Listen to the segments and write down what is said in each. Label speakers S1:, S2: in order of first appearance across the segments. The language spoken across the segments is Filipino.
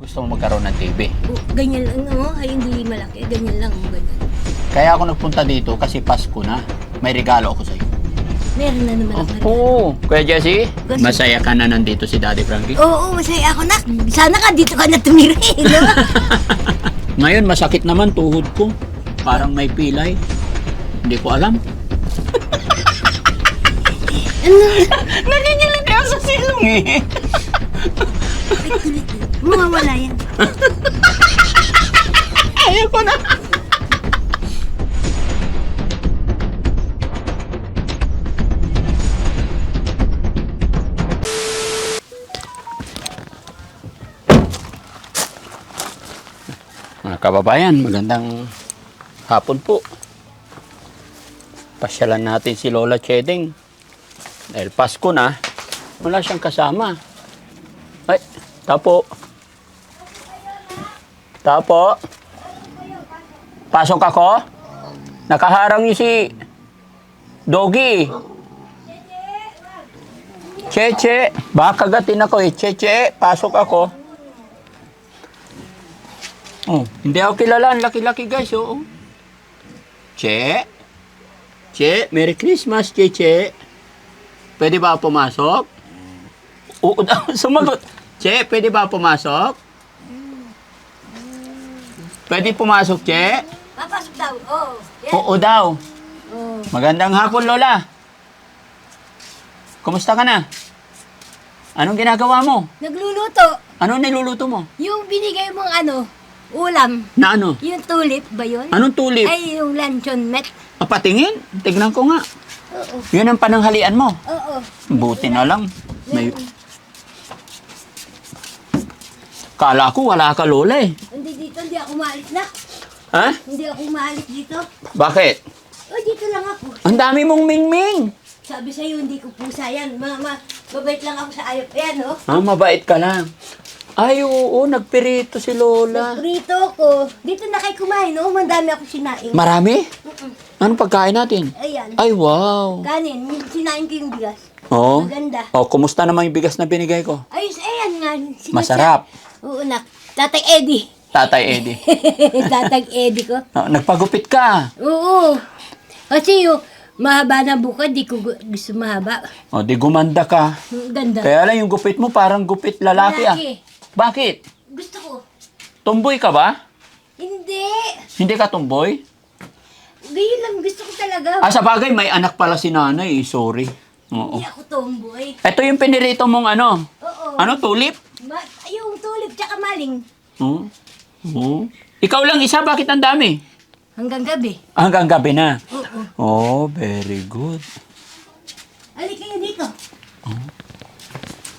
S1: Gusto mo magkaroon ng TV.
S2: Ganyan lang, no? Ay, hindi malaki. Ganyan lang, ganyan.
S1: Kaya ako nagpunta dito kasi Pasko na. May regalo ako sa'yo.
S2: Meron na naman ako.
S1: Oo. Kuya Jessie,
S2: Gusto-
S1: masaya ka na nandito si Daddy Frankie?
S2: Oo, masaya ako na. Sana ka dito ka na tumira, no?
S1: Ngayon, masakit naman tuhod ko. Parang may pilay. Hindi ko alam.
S2: Ano?
S1: Nanginginig kaya sa silong eh.
S2: Mawawala yan.
S1: Ayaw ko na. Mga kababayan, magandang hapon po. Pasyalan natin si Lola Chedeng. Dahil Pasko na, wala siyang kasama. Ay, tapo. Tapo. Pasok ako. Nakaharang niyo si Doggy. Cheche. Baka kagatin ako eh. Cheche, pasok ako. Oh, hindi ako kilala. Ang laki-laki guys. Oo. Che. Che, Merry Christmas, Cheche. Pwede ba pumasok? Oo, sumagot. Che, pwede ba pumasok? Pwede pumasok, Che?
S2: Papasok daw. Oo. Yan.
S1: Oo daw.
S2: Oo.
S1: Magandang hapon, Lola. Kumusta ka na? Anong ginagawa mo?
S2: Nagluluto.
S1: Anong niluluto mo?
S2: Yung binigay mong ulam.
S1: Na ano?
S2: Yung tulip ba yun?
S1: Anong tulip?
S2: Ay, yung luncheon meat.
S1: Patingin? Tignan ko nga.
S2: Oo.
S1: Yun ang pananghalian mo.
S2: Oo.
S1: Buti na lang. May... Kala ko wala ka, Lola eh.
S2: Hindi dito, hindi ako maalis na.
S1: Ha?
S2: Hindi ako maalis dito.
S1: Bakit?
S2: O, dito lang ako.
S1: Ang dami mong mingming.
S2: Sabi sa'yo, hindi ko pusa yan. Mabait lang ako sa ayop. Ayan, oh.
S1: Ah, mabait ka lang. Ay, oo, nagpirito si Lola.
S2: Prito ko. Dito na kayo kumain, oh. Mandami ako sinaing.
S1: Marami?
S2: Mm-mm.
S1: Anong pagkain natin?
S2: Ayan.
S1: Ay, wow.
S2: Kanin. Sinaing ko yung bigas.
S1: Oo.
S2: Maganda.
S1: Oh, kumusta naman yung bigas na binigay ko?
S2: Ayos, ayan nga.
S1: Masarap.
S2: Oo, nak. Tatay Eddie.
S1: Tatay Eddie.
S2: Tatay Eddie ko.
S1: Oh, nagpagupit ka.
S2: Oo. Kasi yung mahaba na buka, di ko gusto mahaba.
S1: O, di gumanda ka.
S2: Ganda.
S1: Kaya lang yung gupit mo parang gupit lalaki ah.
S2: Lalaki.
S1: Bakit?
S2: Gusto ko.
S1: Tomboy ka ba?
S2: Hindi.
S1: Hindi ka tomboy?
S2: Ganyan lang gusto ko talaga.
S1: Ah, sa bagay, may anak pala si nanay eh. Sorry. Oo.
S2: Hindi ako tomboy.
S1: Ito yung pinirito mong ano.
S2: Oo.
S1: Ano, tulip?
S2: Yung tulip tsaka maling.
S1: Oo. Oo. Ikaw lang isa, bakit ang dami?
S2: Hanggang gabi.
S1: Hanggang gabi na.
S2: Oo.
S1: Oh, very good.
S2: Alik kayo dito.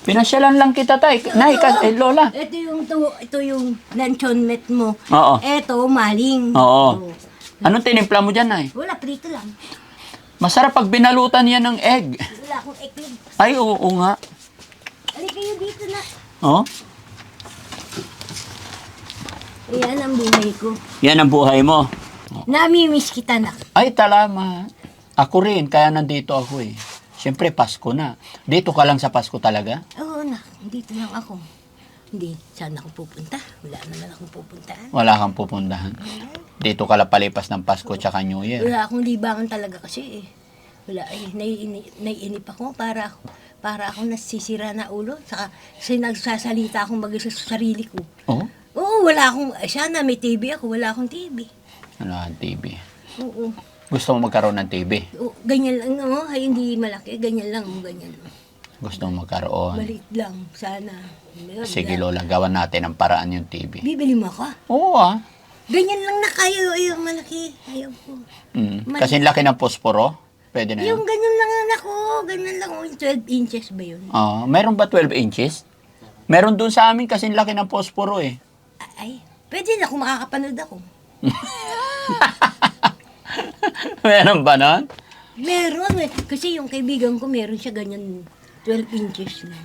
S1: Pinasyalan lang kita, tay. Nay, Lola.
S2: Ito yung luncheon meat mo.
S1: Oo.
S2: Ito, maling.
S1: Oo. Anong tinimpla mo dyan, nay?
S2: Wala, prito lang.
S1: Masarap pag binalutan yan ng egg.
S2: Wala akong eklig.
S1: Ay, oo nga.
S2: Alik kayo dito na.
S1: Oh,
S2: Ayan ang buhay ko.
S1: yan ang buhay mo.
S2: Namimiss kita na.
S1: Ay, talaga. Ako rin, kaya nandito ako eh. Siyempre, Pasko na. Dito ka lang sa Pasko talaga?
S2: Oo na, dito lang ako. Hindi, saan ako pupunta? Wala naman akong pupuntahan.
S1: Wala kang pupuntahan. Dito ka lang palipas ng Pasko tsaka New Year.
S2: Wala akong libangan talaga kasi eh. Wala eh, naiinip ako para akong nasisira na ulo. Saka nagsasalita akong mag-isa sa sarili ko.
S1: Oh?
S2: Oo, wala akong, sana may TV ako, wala akong TV.
S1: Wala kang TV.
S2: Oo.
S1: Gusto mo magkaroon ng TV?
S2: Oo, ganyan lang, no? Ay, hindi malaki, ganyan lang, ganyan lang.
S1: Gusto mo magkaroon?
S2: Maliit lang, sana.
S1: Sige, Lola, gawan natin ang paraan yung TV.
S2: Bibili mo ako?
S1: Oo ah.
S2: Ganyan lang na kayo, ayaw malaki, ayaw ko.
S1: Kasi laki ng posporo. Pwede na yun.
S2: Yung ganyan lang ako, ganyan lang, 12 inches ba yun?
S1: Ah, meron ba 12 inches? Meron dun sa amin kasi laki ng posporo eh.
S2: Ay, pwede na kung makakapanood ako.
S1: Meron ba nun?
S2: Meron eh, kasi yung kaibigan ko meron siya ganyan 12 inches na.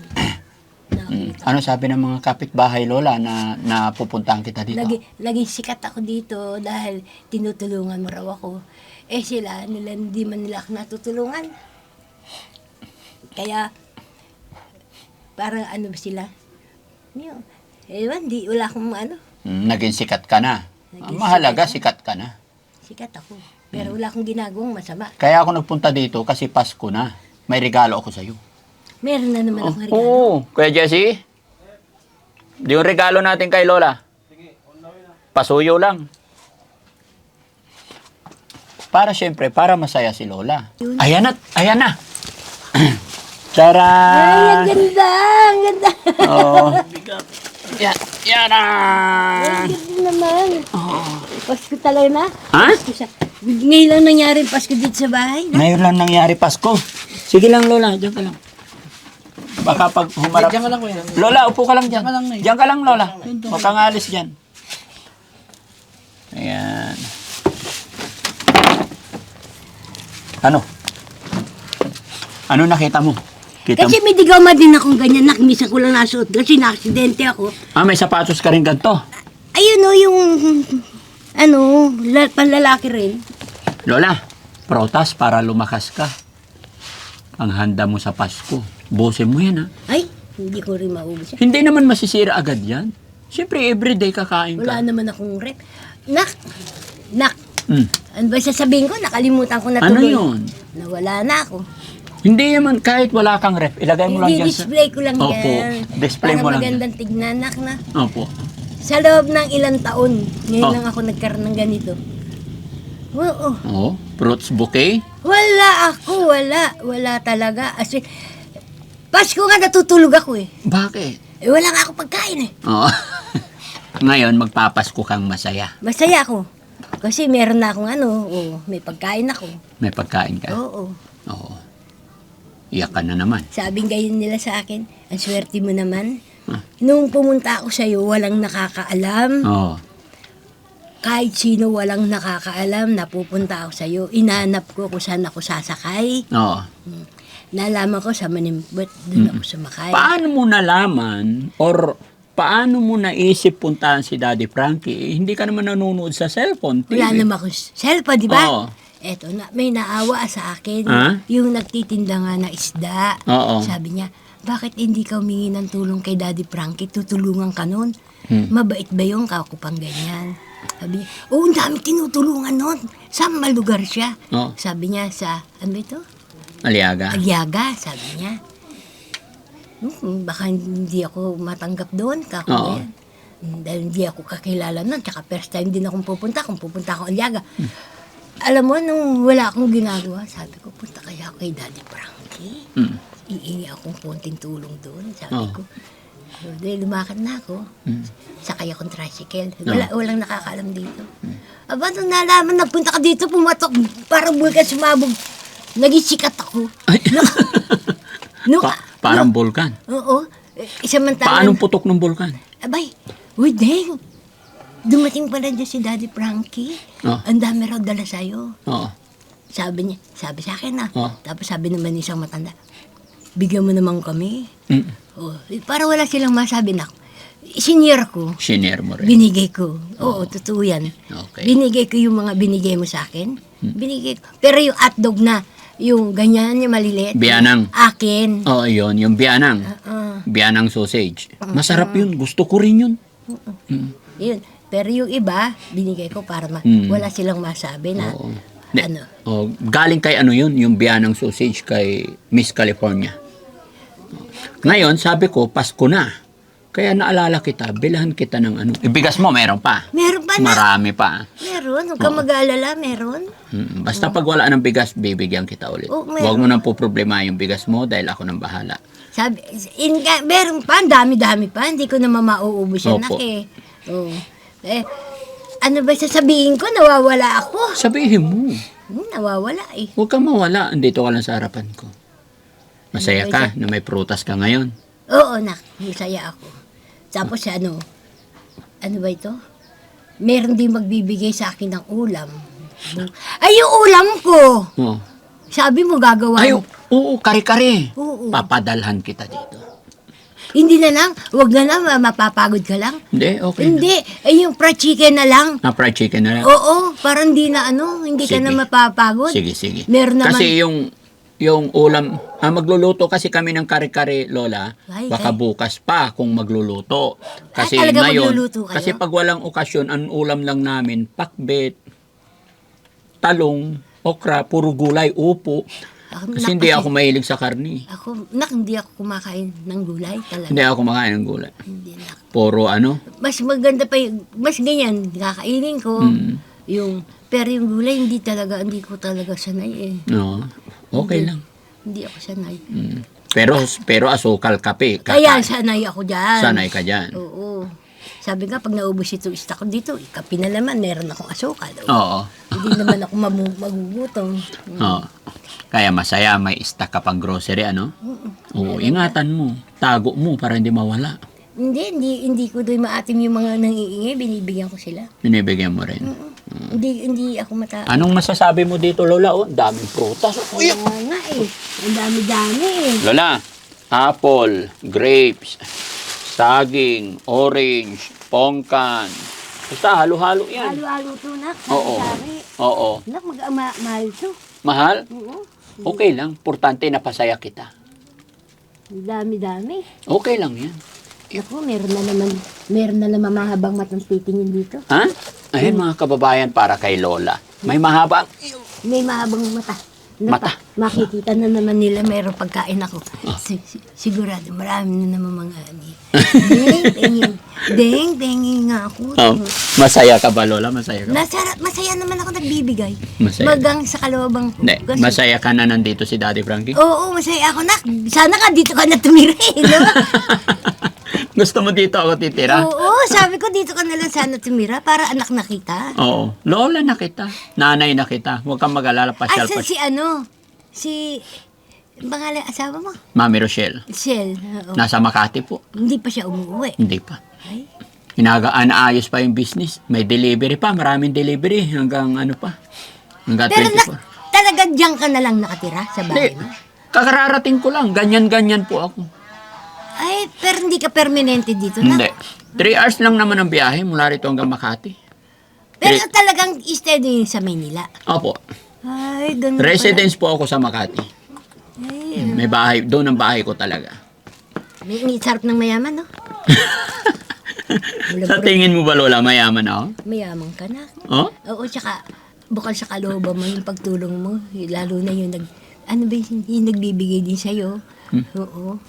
S1: Ano sabi ng mga kapitbahay, Lola, na napupuntahan kita dito?
S2: Laging sikat ako dito dahil tinutulungan mo raw ako. Eh sila, hindi man nila ako natutulungan. Kaya, parang ano ba sila? Yung, Ewan, wala akong ano.
S1: Naging sikat ka na. Ang mahalaga, sikat ka na.
S2: Sikat ako. Pero wala akong ginagawang masama.
S1: Kaya ako nagpunta dito kasi Pasko na. May regalo ako sa'yo.
S2: Meron na naman akong regalo.
S1: Oo, Kuya Jesse. Yung regalo natin kay Lola. Pasuyo lang. Para syempre, para masaya si Lola.
S2: Yun.
S1: Ayan na, ayan na.
S2: Ay,
S1: Tara!
S2: ang ganda! Ang ganda!
S1: Oh. Yan, yan na.
S2: Ang ganda naman.
S1: Oh.
S2: Pasko talaga na.
S1: Ha?
S2: Pasko siya. Ngayon lang nangyari yung Pasko dito sa bahay.
S1: Ngayon lang nangyari Pasko. Sige lang, Lola. Diyan ka lang. Baka pag humarap...
S3: Diyan ka lang, kuya.
S1: Lola, upo ka lang dyan.
S3: Diyan ka lang, eh.
S1: Diyan ka lang, Lola. Huwag kang alis dyan. Ayan. Ano? Ano nakita mo? Kita mo?
S2: Kasi may digama din akong ganyan. Nakmisa ko lang nasuot. Kasi na-aksidente ako.
S1: May sapatos ka rin ganito.
S2: Ayun o, yung... panlalaki rin.
S1: Lola, protas para lumakas ka. Ang handa mo sa Pasko. Busin mo yan, ha?
S2: Ay, hindi ko rin maubos yan.
S1: Hindi naman masisira agad yan. Siyempre, everyday kakain
S2: Wala
S1: ka.
S2: naman akong rep. Nak,
S1: Hmm.
S2: ano ba sasabihin ko? Nakalimutan ko na
S1: Ano
S2: tuloy.
S1: yun?
S2: Nawala na ako.
S1: Hindi naman kahit wala kang ref, ilagay mo lang dyan sa...
S2: Display ko lang
S1: Opo,
S2: yan.
S1: display
S2: para
S1: mo lang
S2: magandang tignan, nak na.
S1: Opo.
S2: Sa loob ng ilang taon, ngayon
S1: Oh.
S2: lang ako nagkaroon ng ganito. Oo.
S1: Oh, fruits bouquet.
S2: Wala ako, wala. Wala talaga. Kasi, Pasko nga natutulog ako eh.
S1: Bakit?
S2: Wala nga ako pagkain eh.
S1: Oo. Ngayon, magpapasko kang masaya.
S2: Masaya ako. Kasi meron na akong may pagkain ako.
S1: May pagkain ka.
S2: Oo.
S1: Oo. Iyak ka na naman.
S2: Sabing gayon nila sa akin, ang swerte mo naman.
S1: Ah.
S2: Nung pumunta ako sa'yo, walang nakakaalam.
S1: Oo.
S2: Kahit sino walang nakakaalam na pupunta ako sa'yo. Inanap ko kung saan ako sasakay.
S1: Oo.
S2: Nalaman ko sa Manimbot, doon ako sumakay.
S1: Paano mo nalaman or paano mo naisip puntahan si Daddy Frankie? Hindi ka naman nanonood sa cellphone.
S2: Wala
S1: TV.
S2: naman akong cellphone, di ba?
S1: Oo.
S2: Eto na, may naawa sa akin.
S1: Ah?
S2: Yung nagtitinda nga ng isda.
S1: Oo.
S2: Sabi niya, bakit hindi ka humingi ng tulong kay Daddy Frankie? Tutulungan ka nun. Mabait ba yung kakupang ganyan? Sabi niya, ang dami tinutulungan nun. Saan malugar siya?
S1: Oo.
S2: Sabi niya sa, ano ito?
S1: Aliaga.
S2: Agyaga, sabi niya. Baka hindi ako matanggap doon,
S1: Oo.
S2: kakuya. Dahil hindi ako kakilala nun. Tsaka first time din akong pupunta. Kung pupunta ako Agyaga. Alam mo, nung wala akong ginagawa, sabi ko, punta kaya ako kay Daddy Frankie. Iingi akong konting tulong doon. Sabi
S1: Oo.
S2: ko, dahil lumakad na ako. Sakay akong tricycle.
S1: Oo.
S2: Walang nakakaalam dito. Aba, nung nalaman, nagpunta ka dito, pumatok, parang bulkan sumabog. Naging sikat ako.
S1: Ay.
S2: No,
S1: Parang bulkan.
S2: Oo. Samantalang,
S1: Paanong putok ng bulkan?
S2: abay, uy, Deng. Dumating pala dyan si Daddy Frankie.
S1: Oh.
S2: Ang dami raw dala sa'yo.
S1: Oo.
S2: Sabi niya, sabi sa akin na.
S1: Oh.
S2: Tapos sabi naman ni isang matanda, bigyan mo naman kami.
S1: Mm.
S2: Oh, para wala silang masabi na. Senior ko,
S1: Shinare mo rin.
S2: binigay ko. Oo, totoo yan.
S1: Okay.
S2: Binigay ko yung mga binigay mo sa akin. Binigay ko. Pero yung hotdog na, yung ganyan, yung maliliit.
S1: Bianang.
S2: Akin.
S1: Oo, yun. Yung bianang.
S2: Ah,
S1: Bianang sausage. Masarap yun. Gusto ko rin yun.
S2: yun. Pero yung iba, binigay ko para wala silang masabi na,
S1: Oo. Di-
S2: ano.
S1: Oh, galing kay ano yun, yung bianang sausage kay Miss California. Ngayon, sabi ko, Pasko na. Kaya naalala kita, bilahan kita ng ano. Ibigas mo, meron pa.
S2: Meron pa na.
S1: Marami pa.
S2: Meron. Huwag kang mag-aalala, meron.
S1: Basta pag wala ng bigas, bibigyan kita ulit.
S2: Oh, meron.
S1: Huwag mo nang po problema yung bigas mo dahil ako nang bahala.
S2: Sabi, meron pa, ang dami-dami pa. Hindi ko naman mauubos yan,
S1: Opo.
S2: nak eh. Oh. Ano ba sasabihin ko? Nawawala ako.
S1: Sabihin mo,
S2: Nawawala eh.
S1: huwag kang mawala. Andito ka lang sa harapan ko. Masaya
S2: Ano ba
S1: ka na may prutas ka ngayon.
S2: Oo, nak. Masaya ako. Tapos ano ba ito? Meron din magbibigay sa akin ng ulam. Ay, yung ulam ko!
S1: Oh.
S2: Sabi mo gagawa
S1: Ay,
S2: mo.
S1: oo, kare-kare.
S2: Oo.
S1: Papadalhan kita dito.
S2: Hindi na lang. Huwag na lang. Mapapagod ka lang.
S1: Hindi, okay
S2: Hindi. Ay, yung fried chicken na lang.
S1: na. Fried chicken na lang.
S2: Oo. Parang hindi na hindi ka
S1: Sige.
S2: na mapapagod.
S1: Sige, sige.
S2: Meron naman.
S1: Kasi yung yung ulam, magluluto kasi kami ng kare-kare, Lola.
S2: Ay,
S1: Baka
S2: ay.
S1: bukas pa kung magluluto. Kasi
S2: talaga
S1: ngayon,
S2: magluluto kayo?
S1: kasi pag walang okasyon, ang ulam lang namin, pakbet, talong, okra, puro gulay, upo. Kasi hindi ako mahilig sa karni.
S2: Hindi ako kumakain ng gulay talaga.
S1: Hindi ako kumakain ng gulay.
S2: Hindi na.
S1: Puro ano?
S2: Mas maganda pa mas ganyan, kakainin ko. Pero yung gulay, hindi ko talaga sanay eh.
S1: No, okay lang.
S2: Hindi ako sanay.
S1: Pero asukal kape.
S2: Kaya sanay ako dyan.
S1: Sanay ka dyan.
S2: Oo. Sabi nga, pag naubos ito stock ko dito, kape na naman, meron akong asukal.
S1: Oo.
S2: Hindi naman ako magugutom.
S1: Oo. Kaya masaya, may stock ka pang grocery, ano? Oo, ingatan mo. Tago mo para hindi mawala.
S2: Hindi ko doon maatim yung mga nangiingay, binibigyan ko sila.
S1: Binibigyan mo rin.
S2: Hindi ako
S1: Anong masasabi mo dito, Lola? Oh, daming prutas. Uy!
S2: nga eh. Ang dami-dami eh.
S1: Lola, apple, grapes, saging, orange, pongkan. Basta halo-halo yan.
S2: Halo-halo to, nak.
S1: Oo.
S2: Dami.
S1: Oo.
S2: Nak, mahal to.
S1: Mahal?
S2: Oo.
S1: Okay lang. Importante na pasaya kita.
S2: Ang dami-dami.
S1: Okay lang yan.
S2: Ako, meron na naman mahabang matang titingin dito.
S1: Ha? Ayun mga kababayan para kay Lola. May mahaba.
S2: May mahabang mata.
S1: Mata.
S2: Makikita na naman nila mayroong pagkain ako. Sigurado, marami na naman mga ani. Deng, nga ako.
S1: Masaya ka ba, Lola? Masaya ka ba?
S2: Masaya naman ako nagbibigay.
S1: Masaya.
S2: Magang sa kalawabang ko.
S1: Hindi.
S2: Kasi-
S1: Masaya ka na nandito si Daddy Frankie?
S2: Oo, masaya ako na. Sana ka dito ka na tumira eh, no?
S1: Gusto mo dito ako titira?
S2: Oo, sabi ko dito ka na lang sana tumira para anak na kita.
S1: Oo. Lola na kita. Nanay na kita. Huwag kang mag-alala.
S2: Ay,
S1: Pasyal.
S2: si pangalan asawa mo?
S1: Mami Rochelle.
S2: Shell. Oo.
S1: Nasa Makati po.
S2: Hindi pa siya umuwi.
S1: Hindi pa.
S2: Ay,
S1: Inaayos pa yung business. May delivery pa. Maraming delivery. Hanggang ano pa. Hanggang
S2: pero
S1: 24.
S2: talaga diyan ka na lang nakatira sa bahay
S1: Hindi.
S2: mo?
S1: Kakararating ko lang. Ganyan-ganyan po ako.
S2: Ay, pero hindi ka permanente dito na.
S1: Hindi. 3 hours lang naman ang biyahe mula rito hanggang Makati.
S2: Pero talagang steady sa Manila.
S1: Opo.
S2: Ay, ganun
S1: Residence po ako sa Makati.
S2: pala. Ay,
S1: May bahay. Doon ang bahay ko talaga.
S2: may sarap ng mayaman, no?
S1: Sa tingin mo ba, Lola, mayaman ako?
S2: Mayaman ka na.
S1: Oh?
S2: Oo, tsaka bukal sa kalooban mo yung pagtulong mo. Lalo na yung yung nagbibigay din sa'yo. Oo.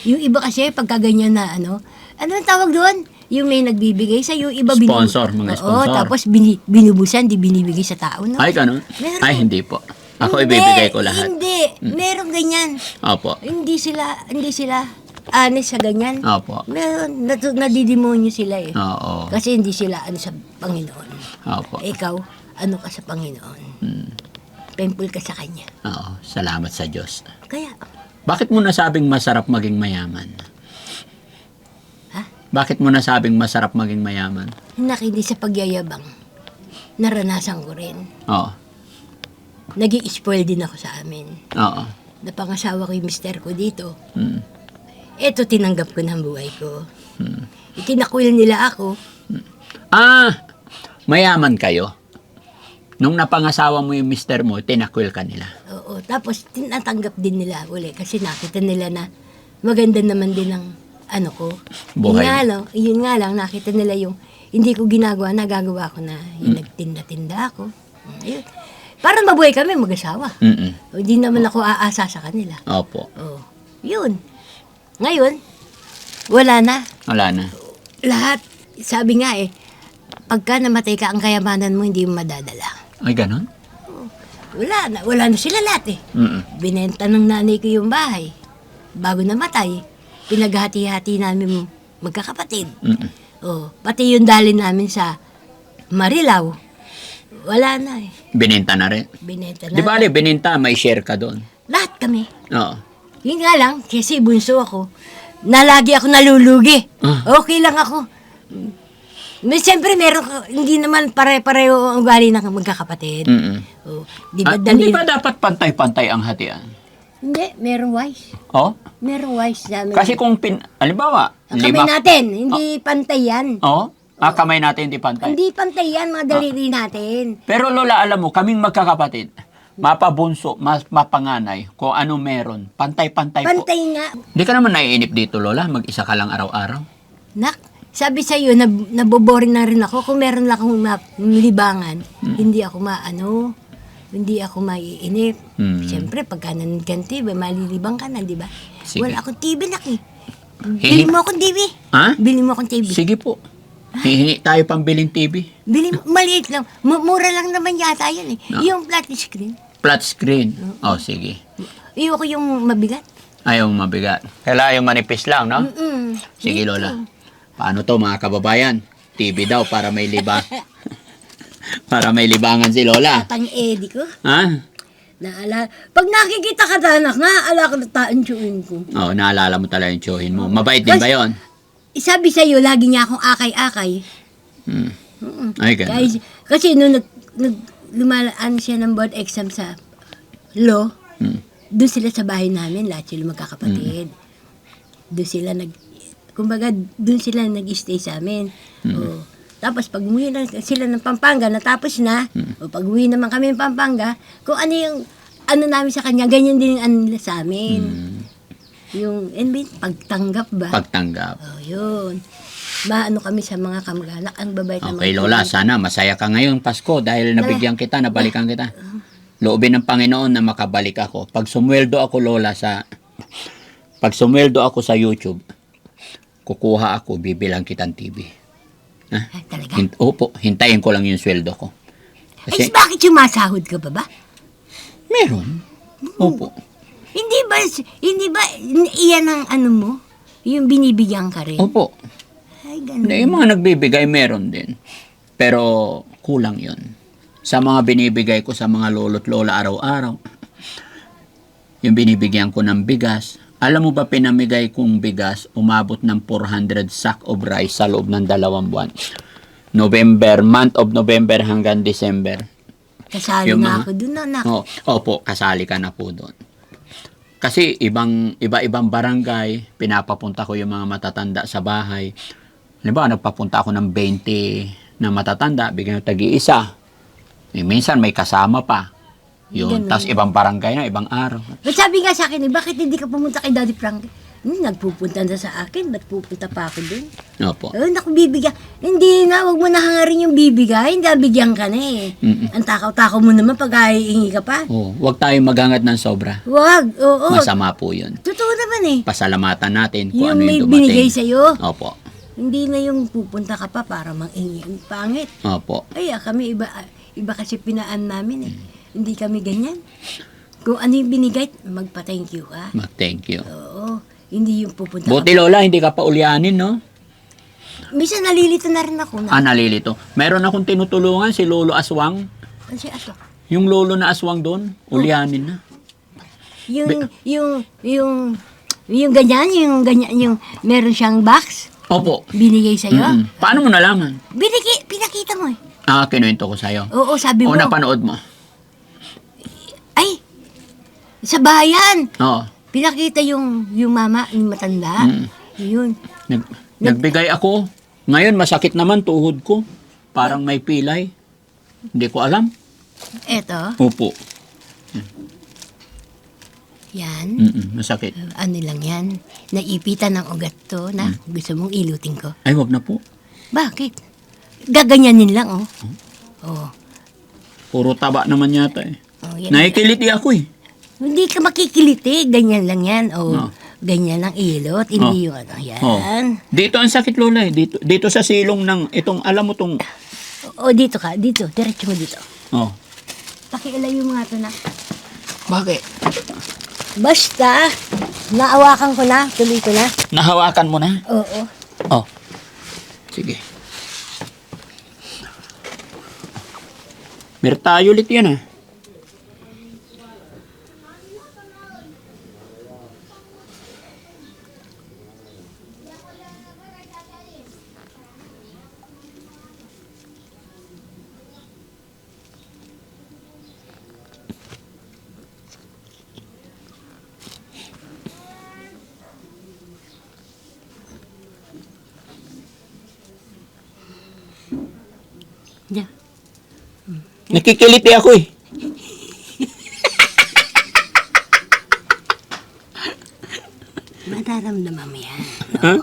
S2: Yung iba kasi, pagka ganyan na ano ang tawag doon? Yung may nagbibigay sa'yo, iba
S1: Sponsor, mga sponsor.
S2: Oo, tapos binubusan, di binibigay sa tao, no?
S1: Ay, ganun?
S2: Meron.
S1: Ay, hindi po. Ako ibibigay ko lahat.
S2: Hindi, meron ganyan.
S1: Opo.
S2: Hindi sila honest sa ganyan.
S1: Opo.
S2: Meron, nadidemonyo sila eh.
S1: Oo.
S2: Kasi hindi sila ano sa Panginoon.
S1: Opo.
S2: Ikaw, ano ka sa Panginoon? Temple ka sa Kanya.
S1: Oo. Salamat sa Diyos.
S2: Kaya,
S1: Bakit mo nasabing masarap maging mayaman?
S2: ha?
S1: Bakit mo nasabing masarap maging mayaman?
S2: Nakindi sa pagyayabang. Naranasan ko rin.
S1: Oo.
S2: Nag-i-spoil din ako sa amin.
S1: Oo.
S2: Napangasawa ko yung mister ko dito.
S1: Mm.
S2: Eto, tinanggap ko ng buhay ko. Itinakwil nila ako.
S1: Mayaman kayo. Nung napangasawa mo yung mister mo, tinakwil ka nila.
S2: Oo, tapos tinatanggap din nila uli kasi nakita nila na maganda naman din ang ano ko.
S1: Buhay.
S2: Yun nga lang, nakita nila yung hindi ko ginagawa, nagagawa ko na yung nagtinda-tinda ako. Ayun. Para mabuhay kami mag-asawa.
S1: Mm-mm.
S2: Hindi naman ako aasa sa kanila.
S1: Opo.
S2: Oh, yun. Ngayon, wala na.
S1: Wala na.
S2: Lahat, sabi nga pagka namatay ka, ang kayamanan mo hindi mo madadala.
S1: Ay, ganun?
S2: Wala na sila lahat
S1: Mm-mm.
S2: Binenta ng nanay ko yung bahay. Bago namatay, pinaghati-hati namin magkakapatid.
S1: Mm-mm.
S2: Oh, pati yung dali namin sa Marilao, wala na
S1: Bininta na rin.
S2: Binenta na.
S1: Di ba, bininta, may share ka doon.
S2: Lahat kami.
S1: Oo.
S2: Yun nga lang, kasi bunso ako, nalagi ako nalulugi. Okay lang ako. Siyempre, hindi naman pare-pareho ang ugali ng magkakapatid.
S1: Mm-mm.
S2: Oh, di ba
S1: Hindi ba dapat pantay-pantay ang hatian?
S2: Hindi, merong wise.
S1: Oh?
S2: Merong wise sa amin.
S1: Kasi kung halimbawa,
S2: Ang kamay natin, hindi pantay yan.
S1: Oh? Kamay natin hindi pantay.
S2: Hindi pantay yan, mga daliri natin.
S1: Pero Lola, alam mo, kaming magkakapatid, mapabunso, mas mapanganay, kung ano meron. Pantay-pantay po.
S2: Pantay nga.
S1: Hindi ka naman naiinip dito, Lola? Mag-isa ka lang araw-araw?
S2: Nak, sabi sa'yo, naboboring na rin ako. Kung meron lang akong libangan, hindi ako hindi ako maiinip. Siyempre, pagka nanonood ka ng TV, malilibang ka na, di ba?
S1: Sige.
S2: Wala akong TV, Nak eh. Bili mo akong TV.
S1: Ha?
S2: Bili mo akong TV.
S1: Sige po. Hihingi tayo pambiling TV.
S2: Bili mo, maliit lang. Mura lang naman yata yun eh.
S1: No.
S2: Yung flat screen.
S1: Flat screen. Oh, sige.
S2: Iyo ko yung mabigat.
S1: Ayaw mabigat. Kailangan yung manipis lang, no? Sige,
S2: Dito.
S1: Lola. Paano to, mga kababayan? TV daw para may para may libangan si Lola.
S2: Tatang Eddie ko.
S1: Ha?
S2: Pag nakikita ka tanak, naala ko na taansyuin ko.
S1: Oh, naalala mo talaga yung tsuhin mo. Mabait din ba yun?
S2: Sabi sa'yo, lagi niya akong akay-akay.
S1: Ay, ganun.
S2: Kasi nung lumalaan siya ng board exam sa law, doon sila sa bahay namin, lahat sila magkakapatid. Doon sila doon sila nag-stay sa amin. O, tapos pag umuwi na sila ng Pampanga, natapos na, o pag uwi naman kami ng Pampanga, kung ano yung, namin sa kanya, ganyan din yung nila sa amin. Yung, pagtanggap ba?
S1: Pagtanggap.
S2: Oh, yun. Maano kami sa mga kamag-anak, ang babait naman.
S1: Okay, Lola, sana masaya ka ngayong Pasko dahil nabigyan kita, nabalikan kita. Loobin ng Panginoon na makabalik ako. Pag sumweldo ako, Lola, pag sumweldo ako sa YouTube, kukuha ako, bibilang kitang TV. Ha?
S2: Ay, talaga?
S1: Opo, hintayin ko lang yung sweldo ko.
S2: Ay, bakit sumasahod ka ba?
S1: Meron. Opo.
S2: Hindi ba, iyan ang mo? Yung binibigyan ka rin?
S1: Opo.
S2: Ay, ganun.
S1: Yung mga nagbibigay, meron din. Pero kulang yon sa mga binibigay ko sa mga lolo't lola araw-araw. Yung binibigyan ko ng bigas. Alam mo ba pinamigay kong bigas, umabot ng 400 sack of rice sa loob ng 2 buwan. Month of November hanggang December.
S2: Kasali na ako dun, anak.
S1: Opo, kasali ka na po doon. Kasi iba-ibang barangay, pinapapunta ko yung mga matatanda sa bahay. Halimbawa, nagpapunta ako ng 20 na matatanda, bigyan ng tagi-isa. Minsan may kasama pa. Yun.
S2: Ganun.
S1: Tapos ibang barangay na, ibang araw.
S2: But sabi nga sa akin, bakit hindi ka pumunta kay Daddy Frankie? Nagpupunta na sa akin, ba't pupunta pa ako dun?
S1: Opo.
S2: Naku, bibigyan. Hindi na, wag mo na hangarin yung bibigay. Hindi, bigyan ka na eh. Ang takaw-takaw mo naman pag hihingi ka pa.
S1: Huwag tayong maghangat ng sobra.
S2: Wag, oo.
S1: Masama po yun.
S2: Totoo naman eh.
S1: Pasalamatan natin kung
S2: Yung
S1: ano
S2: may
S1: yung dumating.
S2: binigay sa'yo.
S1: Opo.
S2: Hindi na yung pupunta ka pa para mangingi. Ang pangit.
S1: Opo.
S2: Ay, kami iba kasi pinaan namin eh. Hindi kami ganyan. Kung ano yung binigay, magpa-thank you ka.
S1: Thank you.
S2: Oo. Hindi yung pupunta
S1: Buti, Lola, hindi ka pa ulyanin, no?
S2: Minsan nalilito na rin ako.
S1: Nalilito. Meron akong tinutulungan, si Lolo Aswang.
S2: Ano siya ato?
S1: Yung lolo na aswang doon, ulyanin na.
S2: Yung ganyan, yung meron siyang box,
S1: Opo.
S2: binigay sa'yo.
S1: Paano mo nalaman?
S2: Pinakita mo eh.
S1: Kinuwento ko sa'yo.
S2: Oo, sabi mo.
S1: O napanood mo?
S2: Ay, sa bayan.
S1: Oo.
S2: Pinakita yung mama, yung matanda. Yun.
S1: Nagbigay ako. Ngayon, masakit naman tuhod ko. Parang may pilay. Hindi ko alam.
S2: Eto,
S1: Opo.
S2: yan.
S1: Masakit.
S2: Ano lang yan. Naipitan ng ugat to na gusto mong ilutin ko.
S1: Ay, wag na po.
S2: Bakit? Gaganyanin lang, oh. Oh.
S1: Puro taba naman yata eh.
S2: Oh, yan.
S1: Nakikiliti ako eh.
S2: Hindi ka makikiliti. Ganyan lang yan. Oh.
S1: Oh.
S2: Ganyan lang ilot. Hindi yung ano yan.
S1: Oh. Dito ang sakit, Lola eh. Dito sa silong ng itong, alam mo tong...
S2: O, dito ka. Dito. Diretso mo dito.
S1: Oh.
S2: Pakialayo mo nga ito na.
S1: Bakit?
S2: Basta, naawakan ko na. Tuloy ko na.
S1: Nahawakan mo na?
S2: Oo.
S1: Oh. Sige. Meron ulit yan ah.
S2: Diyan.
S1: Nakikiliti ako eh.
S2: Mararamdaman mo yan.
S1: Ha?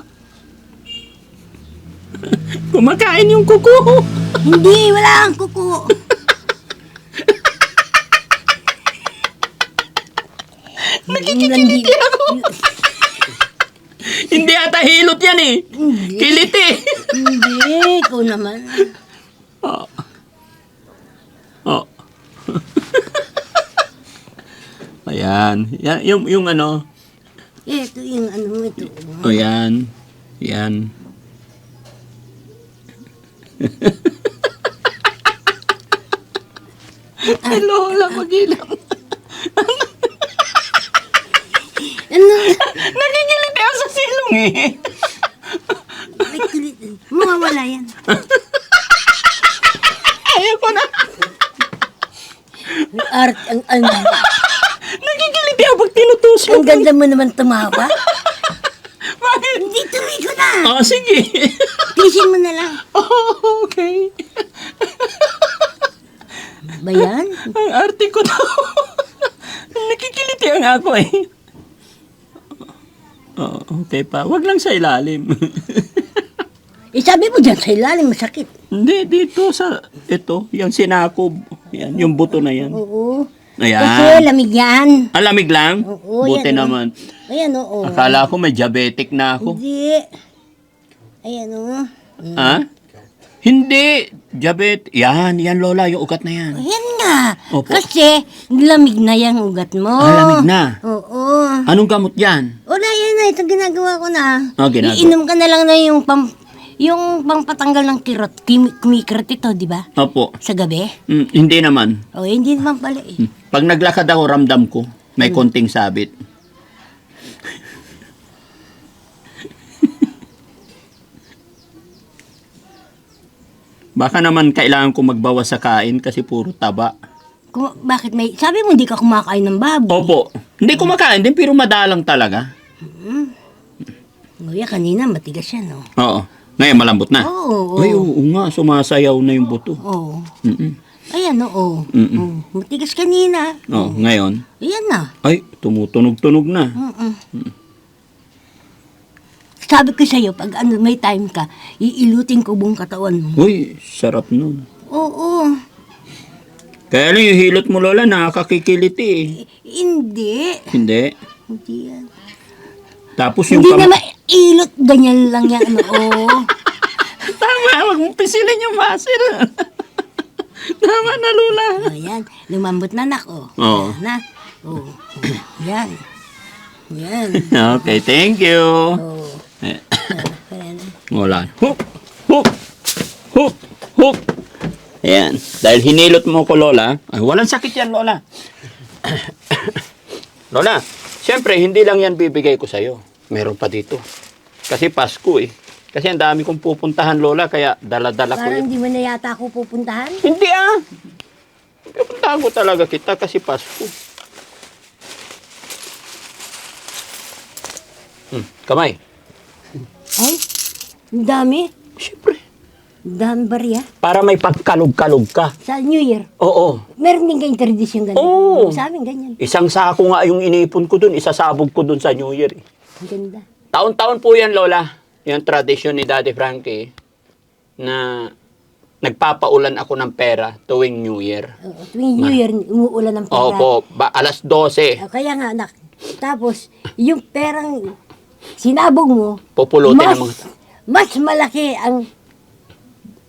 S1: Kumakain yung kuko.
S2: Hindi, wala kang kuko.
S1: Nakikikiliti ako. Hindi ata hilot yan eh.
S2: Hindi.
S1: Kiliti.
S2: Hindi, ikaw naman.
S1: Oh. Oh. Ayan. Yan, yung ano.
S2: Ito yung ano mo ito.
S1: O yan. Yan. Ay, Lola, magilang.
S2: Ano?
S1: Nakikiliti ako sa silong eh.
S2: May kulit. Mawawala yan.
S1: Ayoko na.
S2: Art, ang
S1: Nakikiliti ako pag tinutusok.
S2: ang ganda mo naman tumawa.
S1: Bakit?
S2: Hindi, tuloy ko na.
S1: Oh, sige.
S2: Tisin mo na lang.
S1: Oh, okay.
S2: Ba yan?
S1: Ang arte ko daw. Nakikiliti ang ako eh. Oh, okay pa. Wag lang sa ilalim.
S2: Eh, sabi mo dyan, sa ilalim masakit.
S1: Hindi, dito sa, ito, yung sinakob. Yan, yung buto na yan.
S2: Oo.
S1: Ayan.
S2: Kasi lamig yan.
S1: Ang lamig lang?
S2: Oo,
S1: Buti
S2: yan,
S1: naman.
S2: Ayan, oo.
S1: Akala ko may diabetic na ako.
S2: Hindi. Ayan, oo.
S1: Ha? Hindi. Diabetic. Yan Lola, yung ugat na yan.
S2: Ayan nga.
S1: Opo.
S2: Kasi lamig na yung ugat mo.
S1: Lamig na.
S2: Oo.
S1: Anong gamot yan?
S2: Wala yan na. Itong ginagawa ko na.
S1: Ginagawa.
S2: Iinom ka na lang na yung pampatanggal ng kirot. Kumikirot ito, di ba?
S1: Opo.
S2: Sa gabi.
S1: Hindi naman.
S2: O, hindi naman pala eh.
S1: Pag naglakad ako, ramdam ko. May konting sabit. Baka naman kailangan ko magbawas sa kain kasi puro taba.
S2: Bakit may... Sabi mo, hindi ka kumakain ng baboy.
S1: Opo. Hindi kumakain din pero madalang talaga.
S2: Kuya, kanina matigas yan, no?
S1: Oo. Ngayon malambot na.
S2: Oo.
S1: Ay, oo nga. Sumasayaw na yung buto.
S2: Oo.
S1: Mm-mm.
S2: Ayan, oo.
S1: Mm-mm.
S2: Oo. Matigas kanina.
S1: Oo, ngayon.
S2: Ayan na.
S1: Ay, tumutunog-tunog na.
S2: Sabi ko sa'yo, pag may time ka, iilutin ko buong katawan mo.
S1: Uy, sarap nun.
S2: Oo.
S1: Kaya lang yung hilot mo, Lola, nakakikiliti eh.
S2: Hindi.
S1: Hindi.
S2: Hindi yan.
S1: Tapos yung
S2: Hindi na mailot. Ganyan lang yan. Oo.
S1: Tama, wag mong pisilin yung muscle. Tama na, Lola.
S2: Ayan. Lumambot na, anak. Oo.
S1: Oo.
S2: Ayan na. Oo. Yan. Yan.
S1: Okay, thank you.
S2: Oo.
S1: Eh,
S2: Ayan.
S1: wala. Hook! Hook! Hook! Hook! Ayan. Dahil hinilot mo ko, Lola. Ay, walang sakit yan, Lola. Lola, siyempre, hindi lang yan bibigay ko sa'yo. Meron pa dito. Kasi Pasko eh. Kasi ang dami kong pupuntahan, Lola, kaya dala-dala ko
S2: Parang
S1: yun.
S2: hindi mo na yata ako pupuntahan.
S1: Hindi ah! Pupuntahan ko talaga kita kasi Pasko. Kamay.
S2: Ay, ang dami.
S1: Siyempre.
S2: Ang dami barya.
S1: Para may pagkalog-kalog ka.
S2: Sa New Year.
S1: Oo.
S2: Meron din kayong tradisyon ganyan.
S1: Oo.
S2: Sa amin ganyan.
S1: Isang sako nga yung inipon ko dun, isasabog ko dun sa New Year. Eh.
S2: Ang ganda.
S1: Taon-taon po yan, Lola. Yung tradisyon ni Daddy Frankie na nagpapaulan ako ng pera tuwing New Year.
S2: Oo, tuwing New Year, umuulan ng pera.
S1: Opo, alas 12,
S2: Kaya nga, anak. Tapos, yung perang sinabog mo,
S1: pupulutin ng mga...
S2: mas malaki ang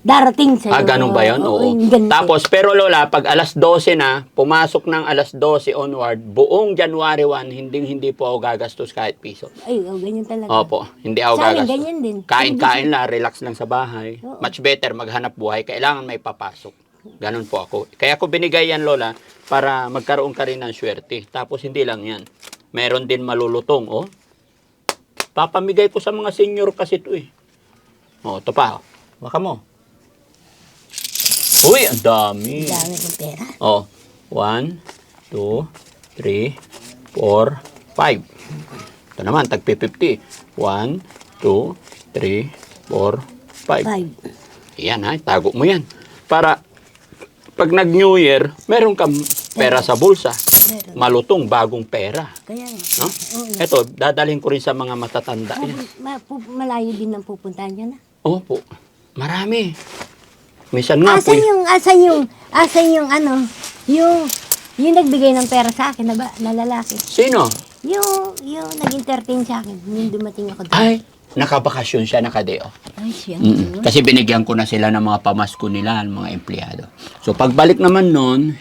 S2: darating sa'yo.
S1: Ganun ba yun? Oo.
S2: yung ganito.
S1: Tapos, pero Lola, pag alas 12 na, pumasok ng alas 12 onward, buong January 1, hindi po ako gagastos kahit piso.
S2: Ay, ganyan talaga.
S1: Opo, hindi ako
S2: Sa amin,
S1: gagastos.
S2: ganyan din.
S1: Kain-kain lang, relax lang sa bahay.
S2: Oo.
S1: Much better maghanap buhay, kailangan may papasok. Ganun po ako. Kaya ko binigay yan, Lola, para magkaroon ka rin ng swerte. Tapos hindi lang yan. Meron din malulutong, oh. Papamigay ko sa mga senior kasi ito eh. Oh, ito pa. Baka mo. Uy, ang dami.
S2: Ang dami ng pera.
S1: Oh, 1, 2, 3, 4, 5. Ito naman, tagpi 50. 1, 2, 3, 4, 5.
S2: 5.
S1: Yan ha, tago mo yan. Para pag nag-New Year, meron kang pera sa bulsa.
S2: Meron.
S1: malutong bagong pera.
S2: Kaya nga.
S1: No?
S2: Oo,
S1: Ito, dadalhin ko rin sa mga matatanda. Yan.
S2: malayo din ang pupuntahan niya na.
S1: Opo, marami. Minsan nga po,
S2: Asan yung ano, yung nagbigay ng pera sa akin na lalaki.
S1: sino?
S2: Yung nag-entertain sa akin, yung dumating ako doon.
S1: Ay, nakabakasyon siya, nakadeo.
S2: Ay, siya.
S1: Kasi binigyan ko na sila ng mga pamasko nila, ng mga empleyado. So, pagbalik naman nun,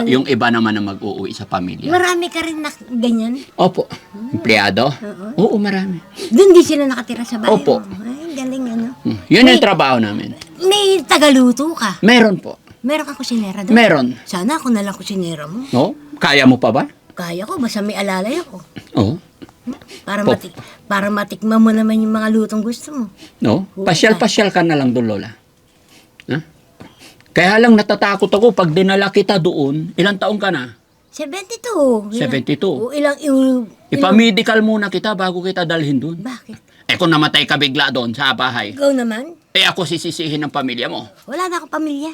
S1: yung iba naman na mag-uuwi sa pamilya.
S2: Marami ka rin na ganyan.
S1: Opo, empleyado? Oo, marami.
S2: Doon di sila nakatira sa bahay
S1: Opo.
S2: mo. Ay, galing ano.
S1: Yun yung trabaho namin.
S2: May tagaluto ka.
S1: Meron po.
S2: Meron kang kusinera doon.
S1: Meron.
S2: Sana ako nalang kusinera mo.
S1: No? Kaya mo pa ba?
S2: Kaya ko, basta may alalay ako.
S1: Oo.
S2: Para,
S1: Po.
S2: para matikman mo naman yung mga lutong gusto mo.
S1: No? Pasyal-pasyal ka na lang doon, Lola. Ha? Kaya lang natatakot ako pag dinala kita doon, ilang taong ka na?
S2: 72.
S1: 72.
S2: O ilang
S1: Ipamedical muna kita bago kita dalhin doon.
S2: Bakit?
S1: Eh kung namatay ka bigla doon sa bahay,
S2: Ikaw naman?
S1: eh ako sisisihin ng pamilya mo.
S2: Wala na akong pamilya.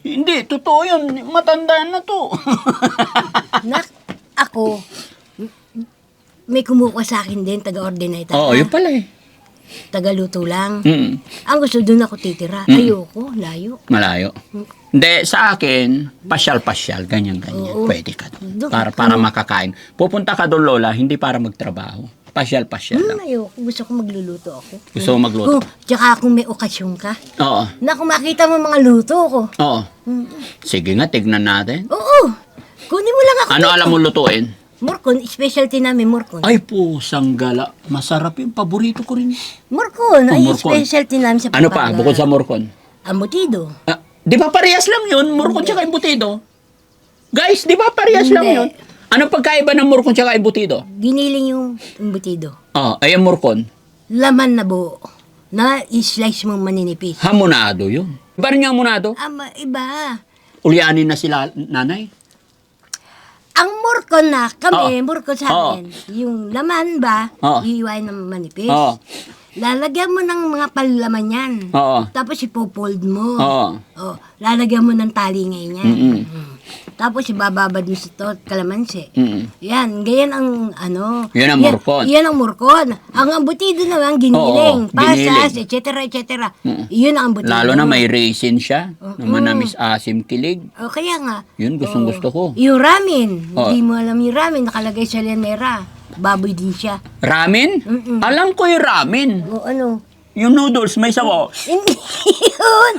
S1: Hindi, totoo yun. Matanda na to.
S2: Nak, ako, may kumukuha sa akin din, taga-ordinate.
S1: Oo, yun pala eh.
S2: Taga-luto lang.
S1: Mm.
S2: Ang gusto doon ako titira. Ayoko, layo.
S1: Malayo. Hindi, sa akin, pasyal-pasyal, ganyan-ganyan.
S2: Oo.
S1: Pwede ka doon.
S2: Doon.
S1: Para makakain. Pupunta ka doon, Lola, hindi para magtrabaho. Pasyal-pasyal lang.
S2: Ayoko, gusto ko magluluto ako.
S1: Gusto mo magluto?
S2: Tsaka kung may okasyon ka.
S1: Oo.
S2: Na kung makita mo mga luto ko.
S1: Oo. Sige nga, tignan natin.
S2: Oo, kunin mo lang ako.
S1: Ano alam mo lutuin?
S2: Morcon, specialty namin, morcon.
S1: Ay po, sanggala. Masarap yung paborito ko rin.
S2: Morcon, ay
S1: morcon.
S2: specialty namin sa
S1: Ano pa,
S2: Pampanga.
S1: bukod sa morcon?
S2: Ambutido.
S1: Ah, di ba parehas lang yun? Morcon tsaka embutido? Guys, di ba parehas lang
S2: Hindi.
S1: yun? Ano pagkaiba ng morcon tsaka embutido?
S2: Giniling yung ambutido.
S1: Ay ang morcon.
S2: Laman na buo. Na i-slice mong maninipis.
S1: Hamonado yun. Iba rin yung hamonado?
S2: Iba.
S1: Ulyanin na sila, nanay?
S2: Ang morcon na, kami,
S1: Oo.
S2: morcon sa amin, yung laman ba,
S1: Oo.
S2: iiwain ng manipis.
S1: Oo.
S2: Lalagyan mo ng mga panlaman yan.
S1: Oo.
S2: Tapos ipopold mo.
S1: Oo.
S2: Oh, lalagyan mo ng tali ngayon yan.
S1: Mm-mm.
S2: Tapos ibababad mo sa kalamansi.
S1: Mm.
S2: Yan, ganyan ang ano.
S1: Yan ang morcon.
S2: Yan ang morcon. Ang ambutido naman, giniling,
S1: Oo,
S2: pasas,
S1: giniling.
S2: etc. Yun ang ambutido.
S1: Lalo na may raisin siya. Na manamis asim kilig.
S2: O kaya nga.
S1: Yun, gustong gusto ko.
S2: Yung ramen.
S1: Oo.
S2: Hindi mo alam yung ramen, nakalagay sa lanera. Baboy din siya.
S1: Ramen? Alam ko yung ramen.
S2: O ano?
S1: Yung noodles, may sabaw.
S2: Hindi yun.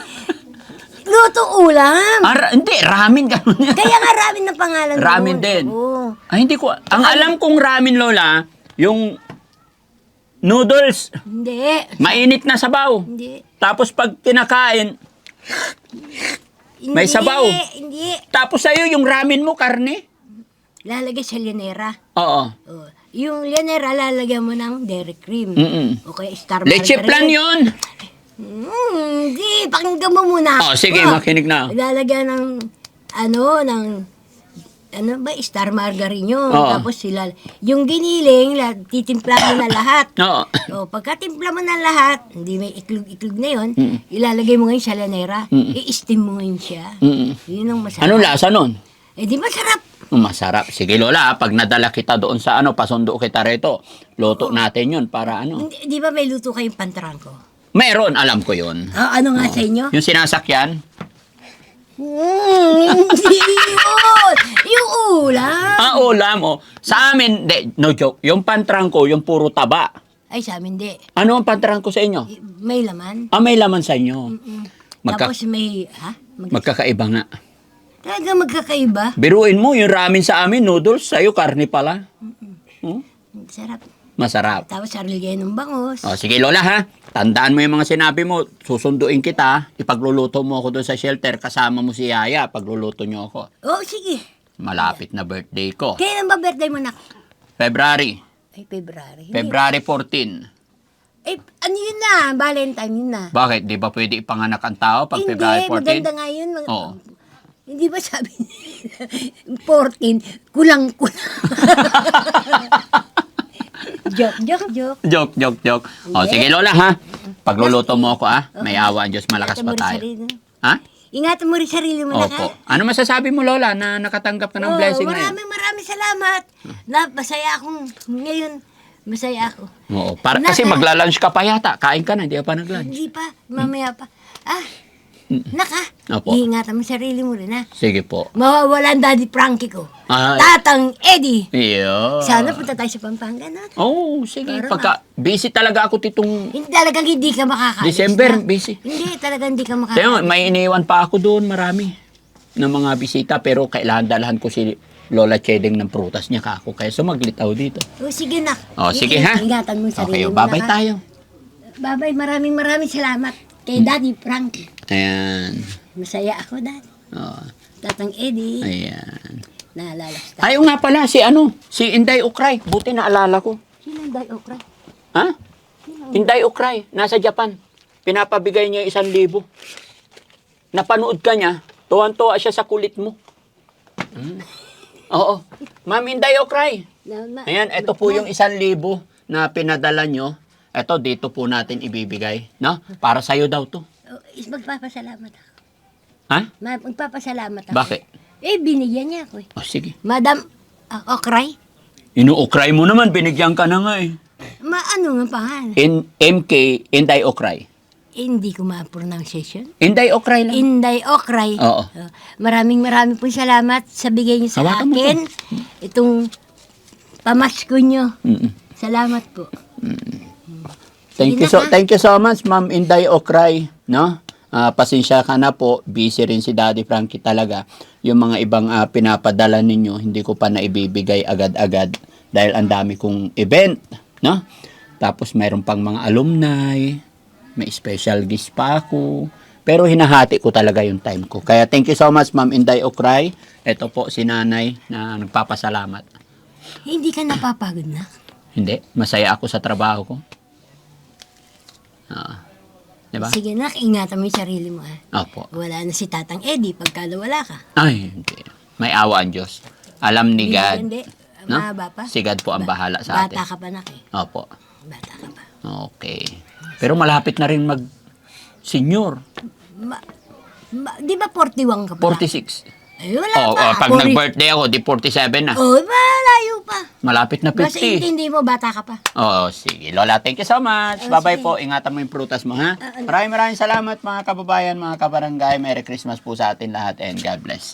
S2: Luto ulam.
S1: Hindi, ramen ganun yan.
S2: Kaya nga ramen na pangalan
S1: Ramen
S2: doon.
S1: din.
S2: Oo.
S1: Ay, hindi ko. Ang alam kong ramen, Lola, yung noodles,
S2: Hindi.
S1: mainit na sabaw.
S2: Hindi.
S1: Tapos pag kinakain, May sabaw.
S2: Hindi.
S1: tapos sa'yo yung ramen mo, karne.
S2: Lalagay sa lianera.
S1: Oo.
S2: Oh. Yung lianera, lalagyan mo ng dairy cream.
S1: Mm-mm.
S2: O kaya star
S1: Leche
S2: margarine.
S1: plan yun.
S2: Hindi. Pakinggan mo muna.
S1: Oh, sige, makinig na.
S2: Lalagyan ng, ano ba, star margarine yun.
S1: Oo.
S2: Tapos sila, yung giniling, titimpla mo na lahat.
S1: Oo.
S2: O, pagkatimpla mo na lahat, hindi may iklog-iklog na yun, ilalagay mo ngayon sa lanera, i-steam mo ngayon siya.
S1: Mm-mm.
S2: Yun ang masarap.
S1: Ano lasa nun?
S2: Eh, di masarap.
S1: Masarap. Sige, Lola, pag nadala kita doon sa pasundo kita rito, luto natin yun para
S2: Di ba may luto kayong pantrangko?
S1: Meron, alam ko yun.
S2: Ano nga sa inyo?
S1: Yung sinasakyan?
S2: Hindi yun! Yung ulam!
S1: Ulam, oh. Sa amin, no joke, yung pantrangko, yung puro taba.
S2: Ay, sa amin di.
S1: Ano ang pantrangko sa inyo?
S2: May laman.
S1: May laman sa inyo.
S2: Tapos may,
S1: Magkakaiba nga.
S2: Talaga magkakaiba.
S1: Biruin mo, yung ramen sa amin, noodles, sa'yo, karne pala.
S2: Sarap.
S1: Masarap.
S2: Tapos sarili ng bangos.
S1: Sige, Lola, ha? Tandaan mo yung mga sinabi mo. Susunduin kita. Ipagluluto mo ako doon sa shelter. Kasama mo si Yaya. Pagluluto niyo ako.
S2: Oh, sige.
S1: Malapit na birthday ko.
S2: Kailan ba birthday mo, nak?
S1: February.
S2: Ay, February.
S1: February 14.
S2: Eh, ano yun na? Valentine yun na.
S1: Bakit? Di ba pwede ipanganak ang tao pag February 14?
S2: Maganda nga yun.
S1: Oo.
S2: Hindi ba sabi nila, 14, kulang-kulang. Joke.
S1: Joke. Sige, Lola, ha? Pagluluto mo ako, May awa ang Diyos, malakas pa tayo. Ha?
S2: Ingatan mo rin sarili mo,
S1: Opo. Ano masasabi mo, Lola, na nakatanggap ka ng blessing ngayon?
S2: maraming salamat. Masaya akong, ngayon, masaya ako.
S1: Oo. Kasi magla-lunch ka pa yata. Kain ka na, hindi ka pa nag-lunch.
S2: Hindi pa, mamaya pa.
S1: Opo.
S2: Iingatan mo sarili mo rin, ha?
S1: Sige po.
S2: Mawawala ang Daddy Frankie ko.
S1: Ah,
S2: Tatang Eddie.
S1: iyo.
S2: Sana punta tayo sa Pampanga na.
S1: Oo, sige.
S2: Para
S1: Busy talaga ako titong
S2: Talagang hindi ka makakaalis
S1: December,
S2: na.
S1: busy.
S2: Hindi, talagang hindi ka
S1: Kaya
S2: makakaalis.
S1: may iniwan pa ako doon, marami ng mga bisita, pero kailangan dalahan ko si Lola Chedeng ng prutas niya kako. Kaya sumaglit ako dito.
S2: Sige na.
S1: Sige ha.
S2: Ingatan mo
S1: Okay,
S2: sarili mo.
S1: babay
S2: na, ha?
S1: tayo.
S2: Babay, maraming salamat kay Daddy Frankie.
S1: Ayan.
S2: Masaya ako, Daddy.
S1: Oh,
S2: Tatang Eddie.
S1: ayan.
S2: Naalala ko.
S1: Ayaw nga pala, si Inday Ukray. Buti naalala ko.
S2: Sino ang Day Okra?
S1: Ha? Inday Ukray, nasa Japan. Pinapabigay niya 1,000. Napanood ka niya, tuwan-tuwa siya sa kulit mo. Oo. Ma'am Inday Ukray. Ayan, ito po yung 1,000 na pinadala nyo. Ito, dito po natin ibibigay. No? Para sa'yo daw to.
S2: Magpapasalamat ako.
S1: Ha?
S2: Magpapasalamat ako.
S1: Bakit?
S2: Binigyan niya ako eh.
S1: Oh, sige.
S2: Madam Okray?
S1: Inuukray mo naman, binigyan ka na nga eh.
S2: Ano nga pangalan?
S1: MK, Inday Ukray.
S2: Hindi ko ma-pronunciation.
S1: Inday Ukray lang.
S2: Inday Okray.
S1: Oo.
S2: Maraming pong salamat sa bigay niyo sa
S1: Hawakan mo
S2: akin. Itong pamasko niyo.
S1: Mm-mm.
S2: Salamat po.
S1: Thank you so much, Ma'am Inday Okray, no? Pasensya ka na po, busy rin si Daddy Frankie talaga. Yung mga ibang pinapadala ninyo, hindi ko pa naibibigay agad-agad dahil ang dami kong event, no? Tapos mayroon pang mga alumni, may special guest pa ako. Pero hinahati ko talaga yung time ko. Kaya thank you so much, Ma'am Inday Okray. Ito po si Nanay na nagpapasalamat.
S2: Hindi ka napapagod na?
S1: Hindi, masaya ako sa trabaho ko. Diba?
S2: Sige na, ingatan mo yung sarili mo.
S1: Opo.
S2: Wala na si Tatang Eddie pagka nawala ka.
S1: Ay, hindi. May awa ang Diyos. Alam ni God.
S2: Hindi.
S1: No?
S2: Mahaba pa.
S1: Si God po ang bahala sa atin.
S2: Bata ka pa na eh.
S1: Opo.
S2: Bata ka pa.
S1: Okay. Pero malapit na rin mag-senior.
S2: Di ba 41 ka pa?
S1: 46.
S2: Wala pa.
S1: Pag nag-birthday ako, di 47 na.
S2: Malayo pa.
S1: Malapit na
S2: Basta
S1: 50.
S2: intindi mo, bata ka pa.
S1: Oo, sige. Lola, thank you so much. Bye-bye
S2: sige.
S1: po. Ingatan mo yung prutas mo, ha? Maraming salamat mga kababayan, mga kabarangay. Merry Christmas po sa atin lahat and God bless.